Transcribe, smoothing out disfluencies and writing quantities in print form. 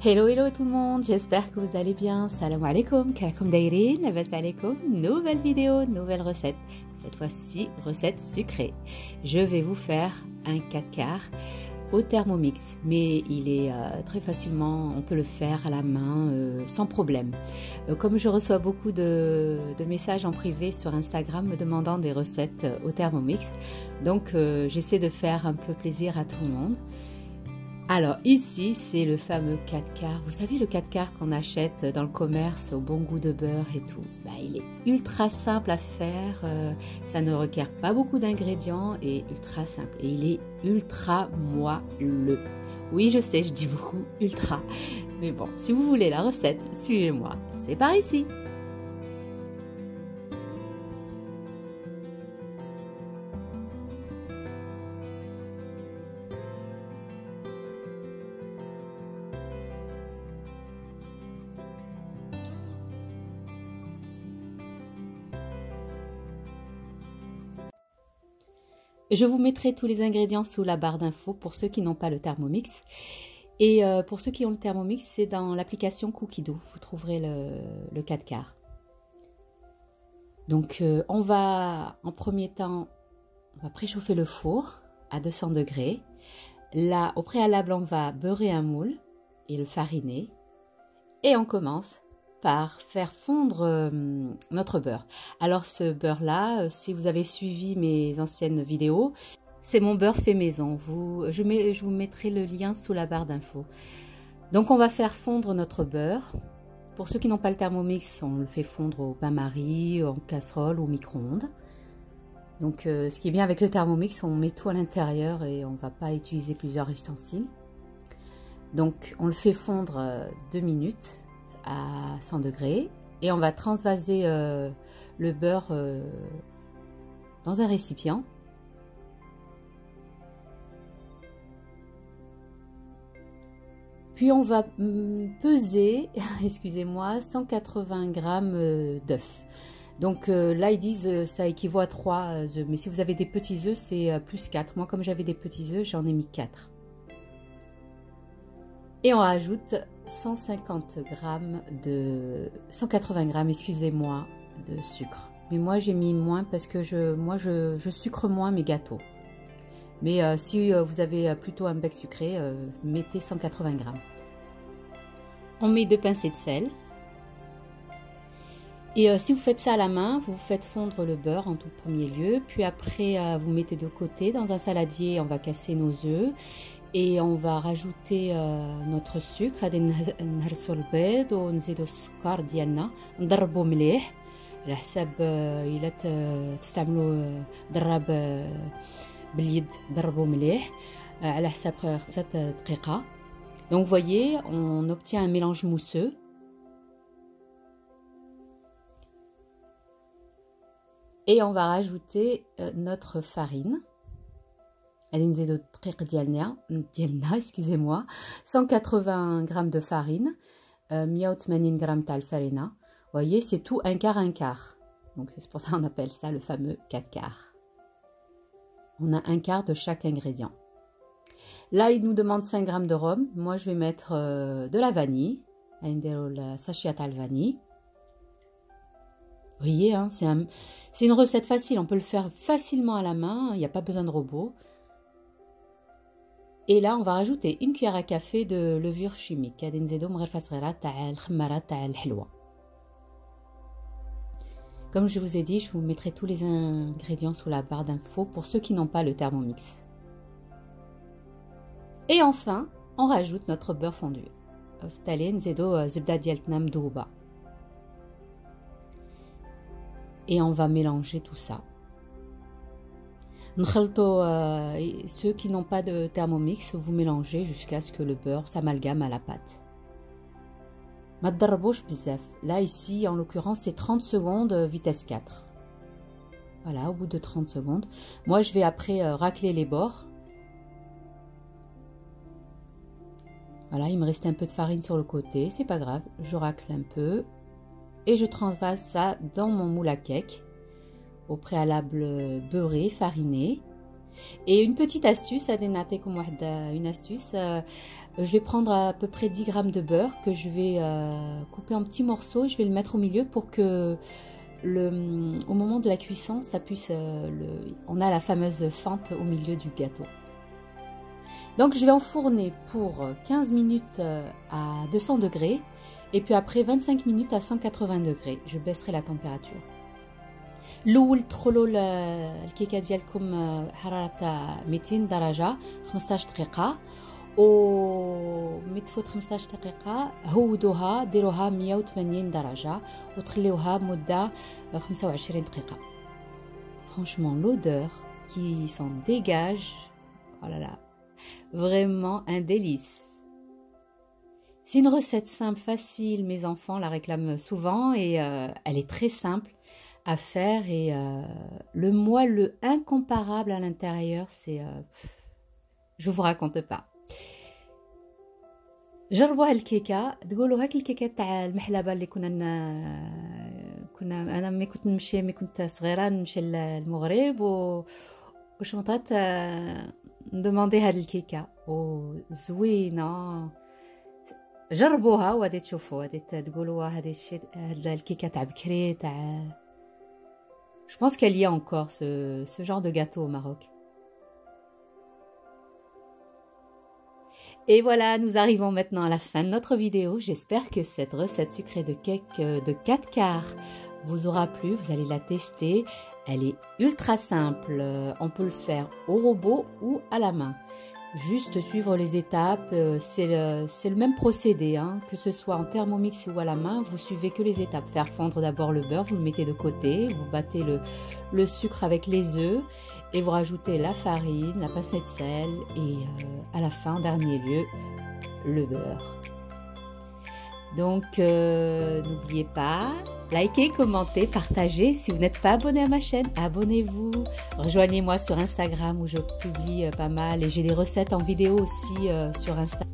Hello hello tout le monde, j'espère que vous allez bien. Salam alaikum, kalakoum dairin, labas alaikum. Nouvelle vidéo, nouvelle recette. Cette fois-ci, recette sucrée. Je vais vous faire un 4 quarts au Thermomix, mais il est très facilement, on peut le faire à la main sans problème. Comme je reçois beaucoup de messages en privé sur Instagram me demandant des recettes au Thermomix, donc j'essaie de faire un peu plaisir à tout le monde. Alors ici, c'est le fameux 4 quarts. Vous savez le 4 quarts qu'on achète dans le commerce au bon goût de beurre et tout. Il est ultra simple à faire, ça ne requiert pas beaucoup d'ingrédients et ultra simple. Et il est ultra moelleux. Oui, je sais, je dis beaucoup ultra. Mais bon, si vous voulez la recette, suivez-moi. C'est par ici. Je vous mettrai tous les ingrédients sous la barre d'infos pour ceux qui n'ont pas le Thermomix. Et pour ceux qui ont le Thermomix, c'est dans l'application Cookido. Vous trouverez le 4 quarts. Donc on va, en premier temps, on va préchauffer le four à 200 degrés. Là, au préalable, on va beurrer un moule et le fariner. Et on commence par faire fondre notre beurre. Alors ce beurre là, si vous avez suivi mes anciennes vidéos, c'est mon beurre fait maison. Je vous mettrai le lien sous la barre d'infos. Donc on va faire fondre notre beurre. Pour ceux qui n'ont pas le Thermomix, on le fait fondre au bain-marie, en casserole ou au micro-ondes. Donc ce qui est bien avec le Thermomix, on met tout à l'intérieur et on ne va pas utiliser plusieurs ustensiles. Donc on le fait fondre 2 minutes à 100 degrés et on va transvaser le beurre dans un récipient. Puis on va peser, excusez-moi, 180 g d'œufs. Donc là ils disent ça équivaut à 3 œufs, mais si vous avez des petits œufs c'est plus 4. Moi comme j'avais des petits œufs j'en ai mis 4. Et on rajoute 180 g, excusez-moi, de sucre. Mais moi j'ai mis moins parce que je sucre moins mes gâteaux. Mais si vous avez plutôt un bec sucré, mettez 180 g. On met 2 pincées de sel. Et si vous faites ça à la main, vous faites fondre le beurre en tout premier lieu. Puis après, vous mettez de côté. Dans un saladier, on va casser nos œufs. Et on va rajouter notre sucre. غادي نهرسوا البيض ونزيدوا السكر ديالنا نضربوا مليح على حساب الا تستعملوا ضراب باليد ضربوا مليح على حساب 5 دقيقة. Donc vous voyez, on obtient un mélange mousseux. Et on va rajouter notre farine. Excusez-moi, 180 g de farine, 180 g تاع الفرينة. Vous voyez, c'est tout un quart. Donc c'est pour ça qu'on appelle ça le fameux 4 quarts. On a un quart de chaque ingrédient. Là, il nous demande 5 g de rhum. Moi, je vais mettre de la vanille. Le sachet à vanille. Vous voyez, hein, c'est une recette facile. On peut le faire facilement à la main. Il n'y a pas besoin de robot. Et là, on va rajouter une cuillère à café de levure chimique. Comme je vous ai dit, je vous mettrai tous les ingrédients sous la barre d'infos pour ceux qui n'ont pas le Thermomix. Et enfin, on rajoute notre beurre fondu. Et on va mélanger tout ça. Ceux qui n'ont pas de Thermomix, vous mélangez jusqu'à ce que le beurre s'amalgame à la pâte. Là, ici, en l'occurrence, c'est 30 secondes vitesse 4. Voilà, au bout de 30 secondes. Moi, je vais après racler les bords. Voilà, il me reste un peu de farine sur le côté, c'est pas grave. Je racle un peu et je transvase ça dans mon moule à cake. Au préalable beurré, fariné. Et une petite astuce, une astuce, Je vais prendre à peu près 10 grammes de beurre que je vais couper en petits morceaux. Je vais le mettre au milieu pour que au moment de la cuisson, ça puisse, on a la fameuse fente au milieu du gâteau. Donc je vais enfourner pour 15 minutes à 200 degrés et puis après 25 minutes à 180 degrés. Je baisserai la température. الأول تدخلوا الكيكة ديالكم حرارة 200 درجة 15 دقيقة، ومي تفوت 15 دقيقة هودوها ديروها 180 درجة وتخليوها مدة 25 دقيقة. Franchement, l'odeur qui s'en dégage, oh là là, vraiment un délice. C'est une recette simple, facile, mes enfants la réclament souvent et elle est très simple à faire et le moelleux incomparable à l'intérieur, c'est je vous raconte pas. جربوا هالكيكه، تقولوا هاك الكيكه تاع المحلبه اللي كنا انا ملي كنت صغيره نمشي للمغرب وشنطات ندوموندي هاد الكيكه وزوينه. جربوها وغادي تشوفوا، غادي تقولوا هذا الشيء، هاد الكيكه تاع بكري تاع. Je pense qu'il y a encore ce genre de gâteau au Maroc. Et voilà, nous arrivons maintenant à la fin de notre vidéo. J'espère que cette recette sucrée de cake de 4 quarts vous aura plu. Vous allez la tester. Elle est ultra simple. On peut le faire au robot ou à la main. Juste suivre les étapes. C'est le même procédé, hein, que ce soit en Thermomix ou à la main. Vous suivez que les étapes. Faire fondre d'abord le beurre, vous le mettez de côté. Vous battez le sucre avec les œufs. Et vous rajoutez la farine, la pincée de sel et à la fin, en dernier lieu, le beurre. Donc, n'oubliez pas, likez, commentez, partagez. Si vous n'êtes pas abonné à ma chaîne, abonnez-vous. Rejoignez-moi sur Instagram où je publie pas mal. Et j'ai des recettes en vidéo aussi sur Instagram.